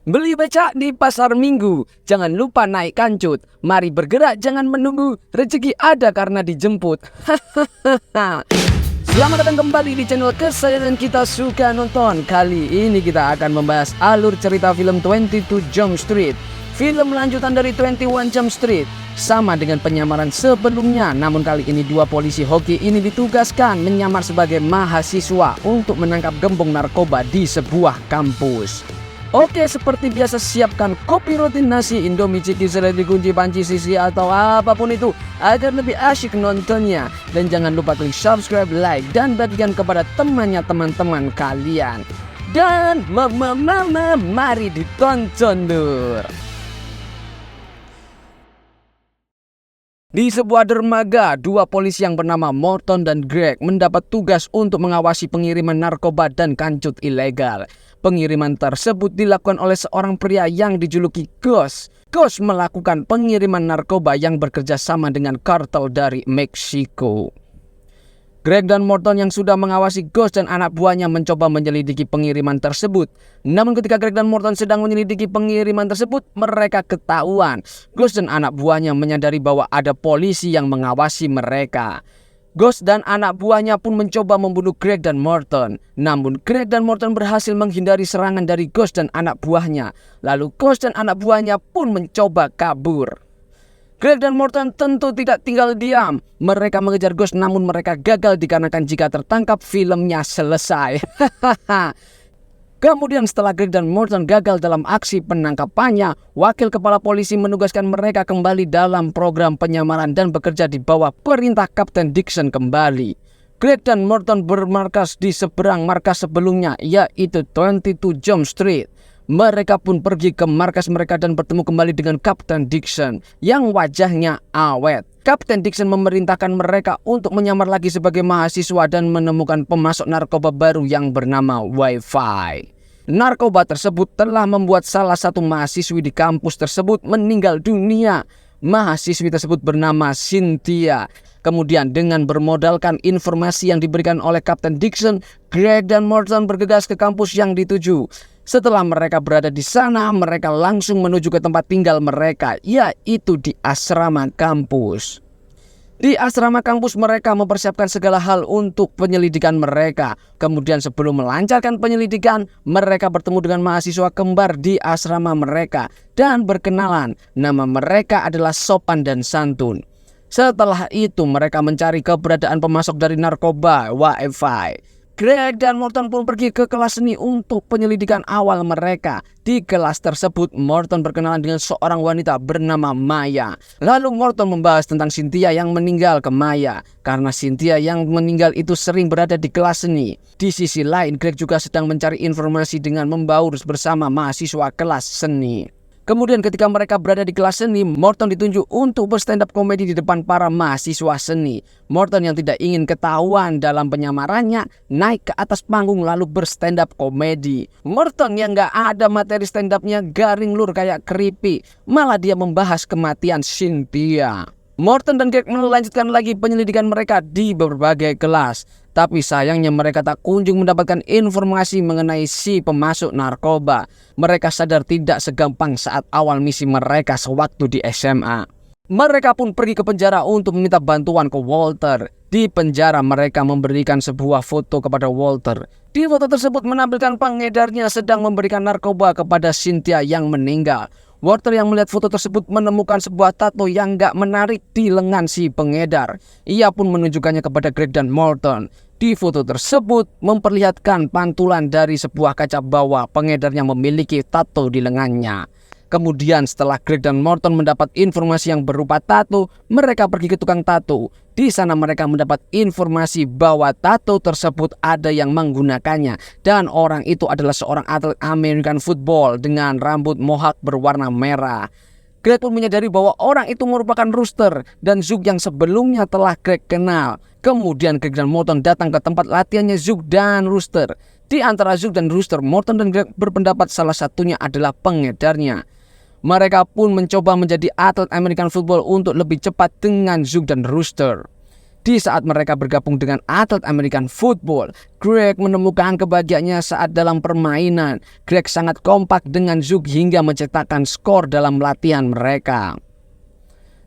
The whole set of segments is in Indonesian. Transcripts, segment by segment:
Beli becak di pasar minggu, jangan lupa naik kancut. Mari bergerak, jangan menunggu. Rezeki ada karena dijemput. Selamat datang kembali di channel kesayangan kita suka nonton. Kali ini kita akan membahas alur cerita film 22 Jump Street. Film lanjutan dari 21 Jump Street. Sama dengan penyamaran sebelumnya, namun kali ini dua polisi hoki ini ditugaskan menyamar sebagai mahasiswa untuk menangkap gembong narkoba di sebuah kampus. Oke, seperti biasa siapkan kopi roti nasi, indomie, ciki, seledri, kunci, panci, sisi, atau apapun itu agar lebih asyik nontonnya. Dan jangan lupa klik subscribe, like, dan bagikan kepada teman-teman kalian. Dan mari ditonton dur. Di sebuah dermaga, dua polisi yang bernama Morton dan Greg mendapat tugas untuk mengawasi pengiriman narkoba dan kancut ilegal. Pengiriman tersebut dilakukan oleh seorang pria yang dijuluki Ghost. Ghost melakukan pengiriman narkoba yang bekerja sama dengan kartel dari Meksiko. Greg dan Morton yang sudah mengawasi Ghost dan anak buahnya mencoba menyelidiki pengiriman tersebut. Namun ketika Greg dan Morton sedang menyelidiki pengiriman tersebut, mereka ketahuan. Ghost dan anak buahnya menyadari bahwa ada polisi yang mengawasi mereka. Ghost dan anak buahnya pun mencoba membunuh Greg dan Morton. Namun Greg dan Morton berhasil menghindari serangan dari Ghost dan anak buahnya. Lalu Ghost dan anak buahnya pun mencoba kabur. Greg dan Morton tentu tidak tinggal diam. Mereka mengejar Ghost namun mereka gagal dikarenakan jika tertangkap filmnya selesai. Kemudian setelah Greg dan Morton gagal dalam aksi penangkapannya, wakil kepala polisi menugaskan mereka kembali dalam program penyamaran dan bekerja di bawah perintah Kapten Dixon kembali. Greg dan Morton bermarkas di seberang markas sebelumnya, yaitu 22 Jump Street. Mereka pun pergi ke markas mereka dan bertemu kembali dengan Kapten Dixon yang wajahnya awet. Kapten Dixon memerintahkan mereka untuk menyamar lagi sebagai mahasiswa dan menemukan pemasok narkoba baru yang bernama Wi-Fi. Narkoba tersebut telah membuat salah satu mahasiswi di kampus tersebut meninggal dunia. Mahasiswi tersebut bernama Cynthia. Kemudian dengan bermodalkan informasi yang diberikan oleh Kapten Dixon, Greg dan Morton bergegas ke kampus yang dituju. Setelah mereka berada di sana, mereka langsung menuju ke tempat tinggal mereka, yaitu di asrama kampus. Di asrama kampus mereka mempersiapkan segala hal untuk penyelidikan mereka. Kemudian sebelum melancarkan penyelidikan, mereka bertemu dengan mahasiswa kembar di asrama mereka dan berkenalan. Nama mereka adalah Sopan dan Santun. Setelah itu mereka mencari keberadaan pemasok dari narkoba Wi-Fi. Greg dan Morton pun pergi ke kelas seni untuk penyelidikan awal mereka. Di kelas tersebut, Morton berkenalan dengan seorang wanita bernama Maya. Lalu Morton membahas tentang Cynthia yang meninggal ke Maya, karena Cynthia yang meninggal itu sering berada di kelas seni. Di sisi lain, Greg juga sedang mencari informasi dengan membaur bersama mahasiswa kelas seni. Kemudian ketika mereka berada di kelas seni, Morton ditunjuk untuk berstand up komedi di depan para mahasiswa seni. Morton yang tidak ingin ketahuan dalam penyamarannya, naik ke atas panggung lalu berstand up komedi. Morton yang gak ada materi stand upnya garing lur kayak keripik, malah dia membahas kematian Cynthia. Morton dan Greg melanjutkan lagi penyelidikan mereka di berbagai kelas. Tapi sayangnya mereka tak kunjung mendapatkan informasi mengenai si pemasok narkoba. Mereka sadar tidak segampang saat awal misi mereka sewaktu di SMA. Mereka pun pergi ke penjara untuk meminta bantuan ke Walter. Di penjara mereka memberikan sebuah foto kepada Walter. Di foto tersebut menampilkan pengedarnya sedang memberikan narkoba kepada Cynthia yang meninggal. Walter yang melihat foto tersebut menemukan sebuah tato yang gak menarik di lengan si pengedar. Ia pun menunjukkannya kepada Greg dan Morton. Di foto tersebut memperlihatkan pantulan dari sebuah kaca bahwa pengedarnya memiliki tato di lengannya. Kemudian setelah Greg dan Morton mendapat informasi yang berupa tato, mereka pergi ke tukang tato. Di sana mereka mendapat informasi bahwa tato tersebut ada yang menggunakannya. Dan orang itu adalah seorang atlet American football dengan rambut mohawk berwarna merah. Greg pun menyadari bahwa orang itu merupakan Rooster dan Zook yang sebelumnya telah Greg kenal. Kemudian Greg dan Morton datang ke tempat latihannya Zook dan Rooster. Di antara Zook dan Rooster, Morton dan Greg berpendapat salah satunya adalah pengedarnya. Mereka pun mencoba menjadi atlet American football untuk lebih cepat dengan Zook dan Rooster. Di saat mereka bergabung dengan atlet American Football, Greg menemukan kebahagiaannya saat dalam permainan. Greg sangat kompak dengan Zook hingga menciptakan skor dalam latihan mereka.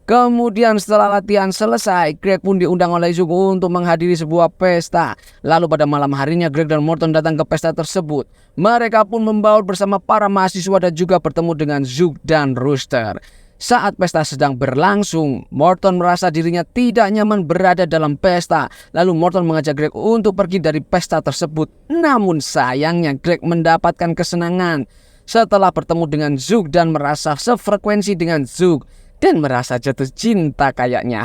Kemudian setelah latihan selesai, Greg pun diundang oleh Zook untuk menghadiri sebuah pesta. Lalu pada malam harinya Greg dan Morton datang ke pesta tersebut. Mereka pun membaur bersama para mahasiswa dan juga bertemu dengan Zook dan Rooster. Saat pesta sedang berlangsung, Morton merasa dirinya tidak nyaman berada dalam pesta. Lalu Morton mengajak Greg untuk pergi dari pesta tersebut. Namun sayangnya Greg mendapatkan kesenangan setelah bertemu dengan Zook dan merasa sefrekuensi dengan Zook dan merasa jatuh cinta kayaknya.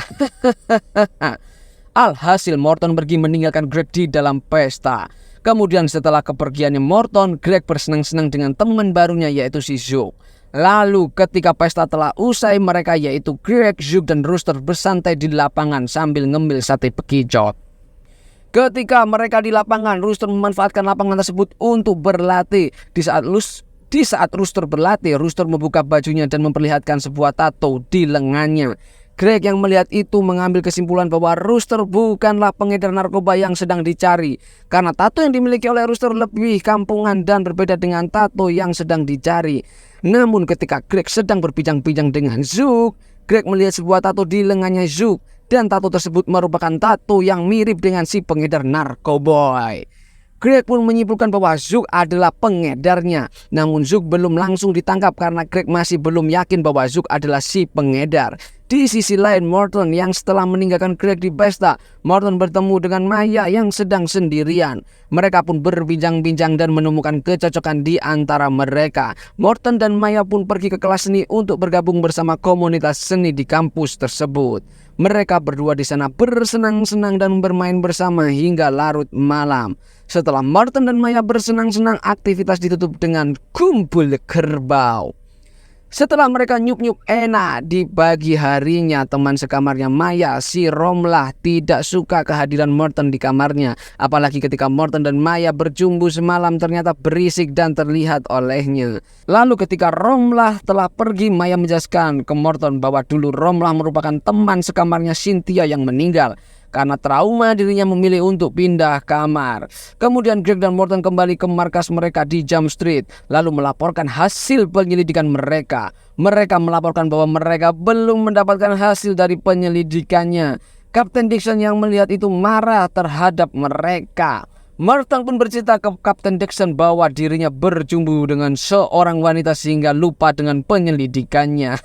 Alhasil Morton pergi meninggalkan Greg di dalam pesta. Kemudian setelah kepergiannya Morton, Greg bersenang-senang dengan teman barunya yaitu si Zook. Lalu ketika pesta telah usai, mereka yaitu Greg, Zook, dan Rooster bersantai di lapangan sambil ngemil sate bekicot. Ketika mereka di lapangan, Rooster memanfaatkan lapangan tersebut untuk berlatih. Di saat Rooster berlatih, Rooster membuka bajunya dan memperlihatkan sebuah tato di lengannya. Greg yang melihat itu mengambil kesimpulan bahwa Rooster bukanlah pengedar narkoba yang sedang dicari, karena tato yang dimiliki oleh Rooster lebih kampungan dan berbeda dengan tato yang sedang dicari. Namun ketika Greg sedang berbincang-bincang dengan Zook, Greg melihat sebuah tato di lengannya Zook, dan tato tersebut merupakan tato yang mirip dengan si pengedar narkoboy. Greg pun menyimpulkan bahwa Zook adalah pengedarnya. Namun Zook belum langsung ditangkap karena Greg masih belum yakin bahwa Zook adalah si pengedar. Di sisi lain, Morton yang setelah meninggalkan Greg di pesta, Morton bertemu dengan Maya yang sedang sendirian. Mereka pun berbincang-bincang dan menemukan kecocokan di antara mereka. Morton dan Maya pun pergi ke kelas seni untuk bergabung bersama komunitas seni di kampus tersebut. Mereka berdua di sana bersenang-senang dan bermain bersama hingga larut malam. Setelah Morton dan Maya bersenang-senang, aktivitas ditutup dengan kumpul kerbau. Setelah mereka nyup-nyup enak di pagi harinya, teman sekamarnya Maya, si Romlah, tidak suka kehadiran Morton di kamarnya. Apalagi ketika Morton dan Maya berjumbu semalam ternyata berisik dan terlihat olehnya. Lalu ketika Romlah telah pergi, Maya menjelaskan ke Morton bahwa dulu Romlah merupakan teman sekamarnya Cynthia yang meninggal. Karena trauma, dirinya memilih untuk pindah kamar. Kemudian Greg dan Morton kembali ke markas mereka di Jump Street, lalu melaporkan hasil penyelidikan mereka. Mereka melaporkan bahwa mereka belum mendapatkan hasil dari penyelidikannya. Kapten Dixon yang melihat itu marah terhadap mereka. Morton pun bercerita ke Kapten Dixon bahwa dirinya berjumpa dengan seorang wanita sehingga lupa dengan penyelidikannya.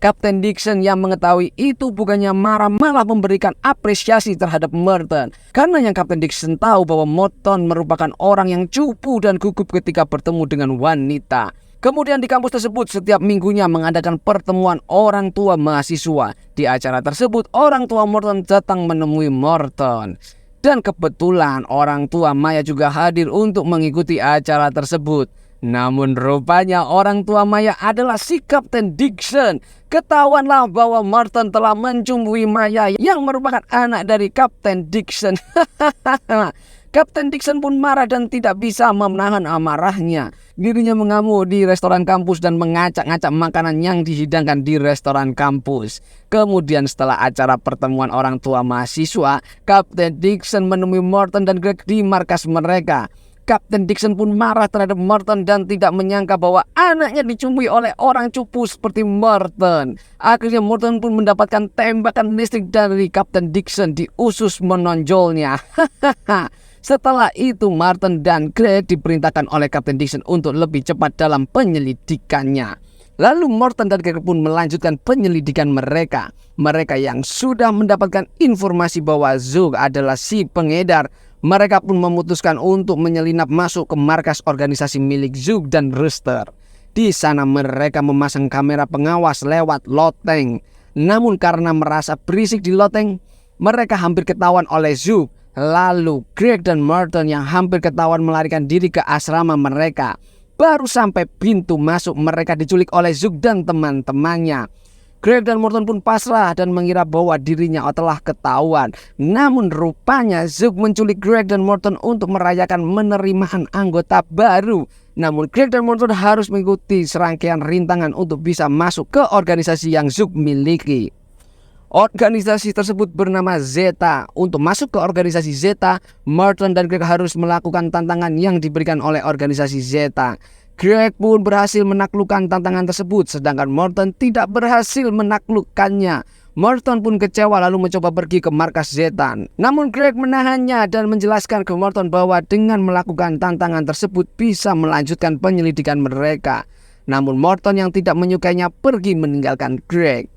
Kapten Dixon yang mengetahui itu bukannya marah, malah memberikan apresiasi terhadap Morton. Karena yang Kapten Dixon tahu bahwa Morton merupakan orang yang cupu dan gugup ketika bertemu dengan wanita. Kemudian di kampus tersebut setiap minggunya mengadakan pertemuan orang tua mahasiswa. Di acara tersebut orang tua Morton datang menemui Morton. Dan kebetulan orang tua Maya juga hadir untuk mengikuti acara tersebut. Namun rupanya orang tua Maya adalah si Kapten Dixon. Ketahuanlah bahwa Morton telah mencumbui Maya yang merupakan anak dari Kapten Dixon. Kapten Dixon pun marah dan tidak bisa menahan amarahnya. Dirinya mengamuk di restoran kampus dan mengacak-ngacak makanan yang dihidangkan di restoran kampus. Kemudian setelah acara pertemuan orang tua mahasiswa, Kapten Dixon menemui Morton dan Greg di markas mereka. Kapten Dixon pun marah terhadap Morton dan tidak menyangka bahwa anaknya dicumbui oleh orang cupu seperti Morton. Akhirnya Morton pun mendapatkan tembakan listrik dari Kapten Dixon di usus menonjolnya. Setelah itu Morton dan Greg diperintahkan oleh Kapten Dixon untuk lebih cepat dalam penyelidikannya. Lalu Morton dan Greg pun melanjutkan penyelidikan mereka. Mereka yang sudah mendapatkan informasi bahwa Zook adalah si pengedar, mereka pun memutuskan untuk menyelinap masuk ke markas organisasi milik Zook dan Rooster. Di sana mereka memasang kamera pengawas lewat loteng. Namun karena merasa berisik di loteng, mereka hampir ketahuan oleh Zook. Lalu Greg dan Morton yang hampir ketahuan melarikan diri ke asrama mereka. Baru sampai pintu masuk mereka diculik oleh Zook dan teman-temannya. Greg dan Morton pun pasrah dan mengira bahwa dirinya telah ketahuan. Namun rupanya Zook menculik Greg dan Morton untuk merayakan penerimaan anggota baru. Namun Greg dan Morton harus mengikuti serangkaian rintangan untuk bisa masuk ke organisasi yang Zook miliki. Organisasi tersebut bernama Zeta. Untuk masuk ke organisasi Zeta, Morton dan Greg harus melakukan tantangan yang diberikan oleh organisasi Zeta. Greg pun berhasil menaklukkan tantangan tersebut, sedangkan Morton tidak berhasil menaklukkannya. Morton pun kecewa lalu mencoba pergi ke markas Zeta. Namun Greg menahannya dan menjelaskan ke Morton bahwa dengan melakukan tantangan tersebut bisa melanjutkan penyelidikan mereka. Namun Morton yang tidak menyukainya pergi meninggalkan Greg.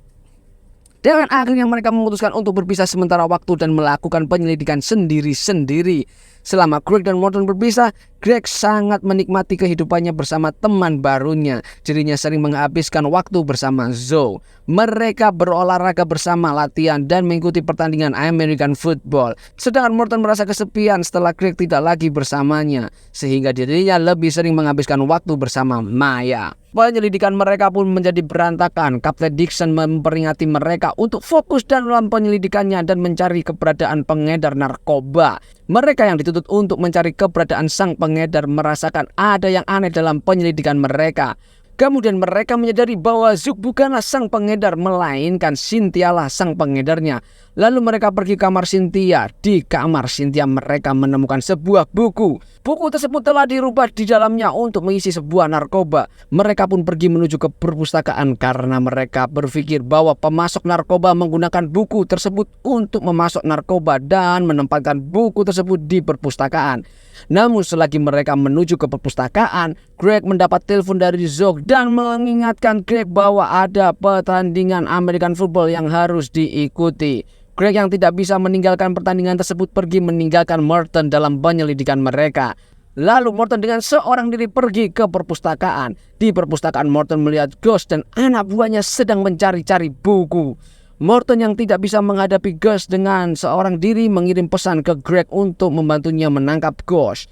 Dan akhirnya mereka memutuskan untuk berpisah sementara waktu dan melakukan penyelidikan sendiri-sendiri. Selama Greg dan Morton berpisah, Greg sangat menikmati kehidupannya bersama teman barunya. Dirinya sering menghabiskan waktu bersama Zoe. Mereka berolahraga bersama, latihan, dan mengikuti pertandingan American football. Sedangkan Morton merasa kesepian setelah Greg tidak lagi bersamanya, sehingga dirinya lebih sering menghabiskan waktu bersama Maya. Penyelidikan mereka pun menjadi berantakan. Kapten Dixon memperingati mereka untuk fokus dalam penyelidikannya dan mencari keberadaan pengedar narkoba. Mereka yang dituntut untuk mencari keberadaan sang pengedar merasakan ada yang aneh dalam penyelidikan mereka. Kemudian mereka menyadari bahwa Zook bukanlah sang pengedar, melainkan Cynthia lah sang pengedarnya. Lalu mereka pergi ke kamar Cynthia. Di kamar Cynthia mereka menemukan sebuah buku. Buku tersebut telah dirubah di dalamnya untuk mengisi sebuah narkoba. Mereka pun pergi menuju ke perpustakaan karena mereka berpikir bahwa pemasok narkoba menggunakan buku tersebut untuk memasok narkoba dan menempatkan buku tersebut di perpustakaan. Namun selagi mereka menuju ke perpustakaan, Greg mendapat telepon dari Zook dan mengingatkan Greg bahwa ada pertandingan American football yang harus diikuti. Greg yang tidak bisa meninggalkan pertandingan tersebut pergi meninggalkan Morton dalam penyelidikan mereka. Lalu Morton dengan seorang diri pergi ke perpustakaan. Di perpustakaan Morton melihat Ghost dan anak buahnya sedang mencari-cari buku. Morton yang tidak bisa menghadapi Ghost dengan seorang diri mengirim pesan ke Greg untuk membantunya menangkap Ghost.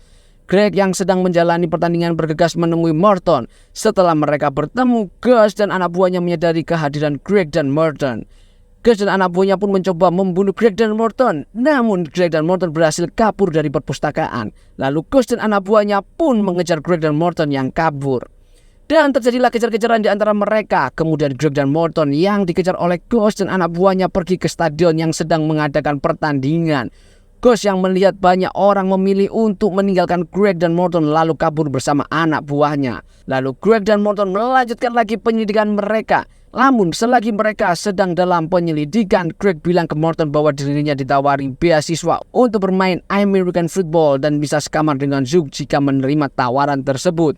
Greg yang sedang menjalani pertandingan bergegas menemui Morton. Setelah mereka bertemu, Ghost dan anak buahnya menyadari kehadiran Greg dan Morton. Ghost dan anak buahnya pun mencoba membunuh Greg dan Morton. Namun Greg dan Morton berhasil kabur dari perpustakaan. Lalu Ghost dan anak buahnya pun mengejar Greg dan Morton yang kabur. Dan terjadilah kejar-kejaran di antara mereka. Kemudian Greg dan Morton yang dikejar oleh Ghost dan anak buahnya pergi ke stadion yang sedang mengadakan pertandingan. Ghost yang melihat banyak orang memilih untuk meninggalkan Greg dan Morton lalu kabur bersama anak buahnya. Lalu Greg dan Morton melanjutkan lagi penyelidikan mereka. Namun selagi mereka sedang dalam penyelidikan, Greg bilang ke Morton bahwa dirinya ditawari beasiswa untuk bermain American football dan bisa sekamar dengan Zook jika menerima tawaran tersebut.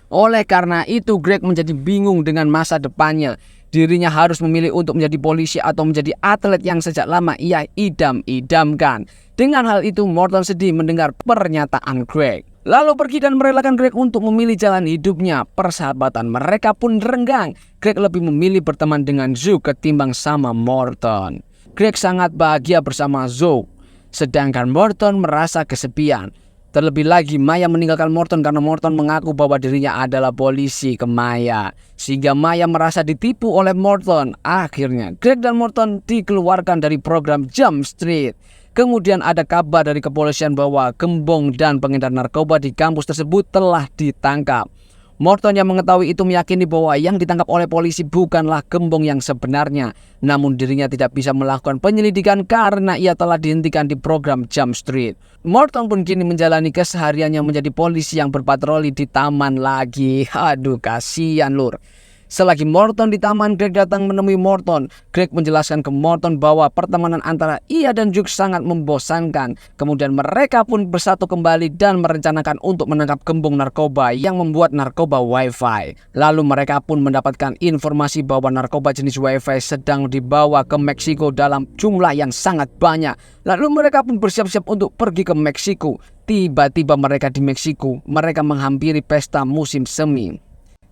Oleh karena itu, Greg menjadi bingung dengan masa depannya. Dirinya harus memilih untuk menjadi polisi atau menjadi atlet yang sejak lama ia idam-idamkan. Dengan hal itu, Morton sedih mendengar pernyataan Greg. Lalu pergi dan merelakan Greg untuk memilih jalan hidupnya. Persahabatan mereka pun renggang. Greg lebih memilih berteman dengan Zook ketimbang sama Morton. Greg sangat bahagia bersama Zook, sedangkan Morton merasa kesepian. Terlebih lagi Maya meninggalkan Morton karena Morton mengaku bahwa dirinya adalah polisi ke Maya, sehingga Maya merasa ditipu oleh Morton. Akhirnya Greg dan Morton dikeluarkan dari program Jump Street. Kemudian ada kabar dari kepolisian bahwa gembong dan pengedar narkoba di kampus tersebut telah ditangkap. Morton yang mengetahui itu meyakini bahwa yang ditangkap oleh polisi bukanlah gembong yang sebenarnya. Namun dirinya tidak bisa melakukan penyelidikan karena ia telah dihentikan di program Jump Street. Morton pun kini menjalani kesehariannya menjadi polisi yang berpatroli di taman lagi. Aduh, kasihan lur. Selagi Morton di taman, Greg datang menemui Morton. Greg menjelaskan ke Morton bahwa pertemanan antara ia dan Zook sangat membosankan. Kemudian mereka pun bersatu kembali dan merencanakan untuk menangkap gembong narkoba yang membuat narkoba Wi-Fi. Lalu mereka pun mendapatkan informasi bahwa narkoba jenis Wi-Fi sedang dibawa ke Meksiko dalam jumlah yang sangat banyak. Lalu mereka pun bersiap-siap untuk pergi ke Meksiko. Tiba-tiba mereka di Meksiko, mereka menghampiri pesta musim semi.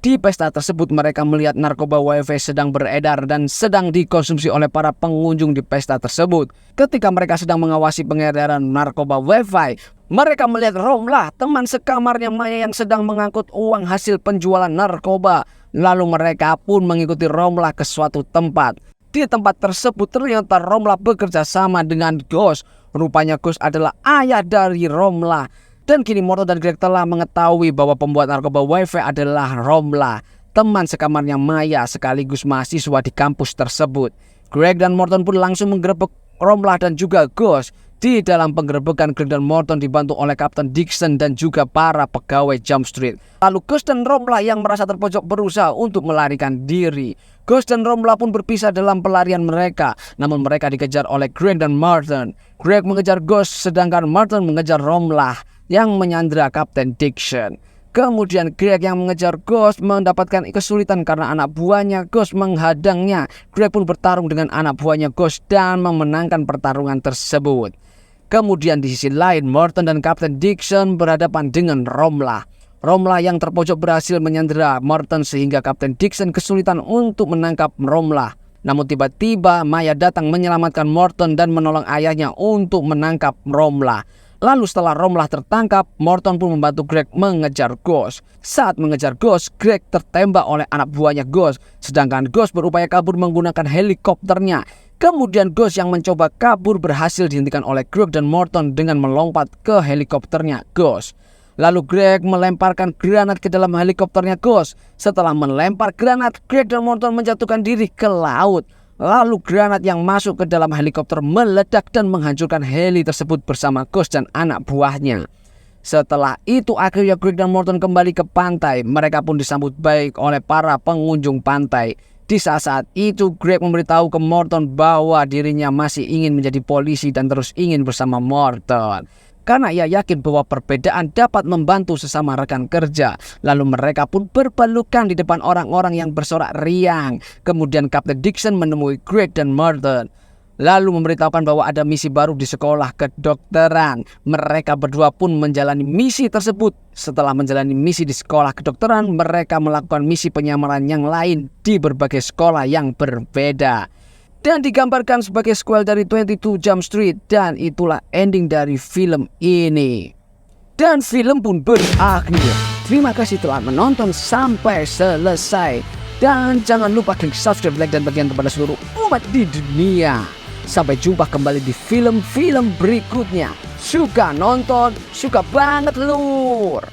Di pesta tersebut mereka melihat narkoba Wi-Fi sedang beredar dan sedang dikonsumsi oleh para pengunjung di pesta tersebut. Ketika mereka sedang mengawasi pengedaran narkoba Wi-Fi, mereka melihat Romla, teman sekamarnya Maya yang sedang mengangkut uang hasil penjualan narkoba. Lalu mereka pun mengikuti Romla ke suatu tempat. Di tempat tersebut ternyata Romla bekerja sama dengan Ghost. Rupanya Ghost adalah ayah dari Romla. Dan kini Morton dan Greg telah mengetahui bahwa pembuat narkoba Wi-Fi adalah Romla, teman sekamarnya Maya sekaligus mahasiswa di kampus tersebut. Greg dan Morton pun langsung menggerebek Romlah dan juga Ghost. Di dalam penggerebekan, Greg dan Morton dibantu oleh Kapten Dixon dan juga para pegawai Jump Street. Lalu Ghost dan Romlah yang merasa terpojok berusaha untuk melarikan diri. Ghost dan Romlah pun berpisah dalam pelarian mereka, namun mereka dikejar oleh Greg dan Morton. Greg mengejar Ghost sedangkan Morton mengejar Romlah yang menyandra Kapten Dixon. Kemudian Greg yang mengejar Ghost mendapatkan kesulitan karena anak buahnya Ghost menghadangnya. Greg pun bertarung dengan anak buahnya Ghost dan memenangkan pertarungan tersebut. Kemudian di sisi lain, Morton dan Kapten Dixon berhadapan dengan Romlah. Romlah yang terpojok berhasil menyandera Morton sehingga Kapten Dixon kesulitan untuk menangkap Romlah. Namun tiba-tiba Maya datang menyelamatkan Morton dan menolong ayahnya untuk menangkap Romlah. Lalu setelah Romlah tertangkap, Morton pun membantu Greg mengejar Ghost. Saat mengejar Ghost, Greg tertembak oleh anak buahnya Ghost, sedangkan Ghost berupaya kabur menggunakan helikopternya. Kemudian Ghost yang mencoba kabur berhasil dihentikan oleh Greg dan Morton dengan melompat ke helikopternya Ghost. Lalu Greg melemparkan granat ke dalam helikopternya Ghost. Setelah melempar granat, Greg dan Morton menjatuhkan diri ke laut. Lalu granat yang masuk ke dalam helikopter meledak dan menghancurkan heli tersebut bersama Ghost dan anak buahnya. Setelah itu akhirnya Greg dan Morton kembali ke pantai. Mereka pun disambut baik oleh para pengunjung pantai. Di saat itu Greg memberitahu ke Morton bahwa dirinya masih ingin menjadi polisi dan terus ingin bersama Morton. Karena ia yakin bahwa perbedaan dapat membantu sesama rekan kerja. Lalu mereka pun berpelukan di depan orang-orang yang bersorak riang. Kemudian Kapten Dixon menemui Greg dan Morton, lalu memberitahukan bahwa ada misi baru di sekolah kedokteran. Mereka berdua pun menjalani misi tersebut. Setelah menjalani misi di sekolah kedokteran, mereka melakukan misi penyamaran yang lain di berbagai sekolah yang berbeda. Dan digambarkan sebagai sequel dari 22 Jump Street. Dan itulah ending dari film ini. Dan film pun berakhir. Terima kasih telah menonton sampai selesai. Dan jangan lupa klik subscribe, like, dan bagian kepada seluruh umat di dunia. Sampai jumpa kembali di film-film berikutnya. Suka nonton, suka banget lur.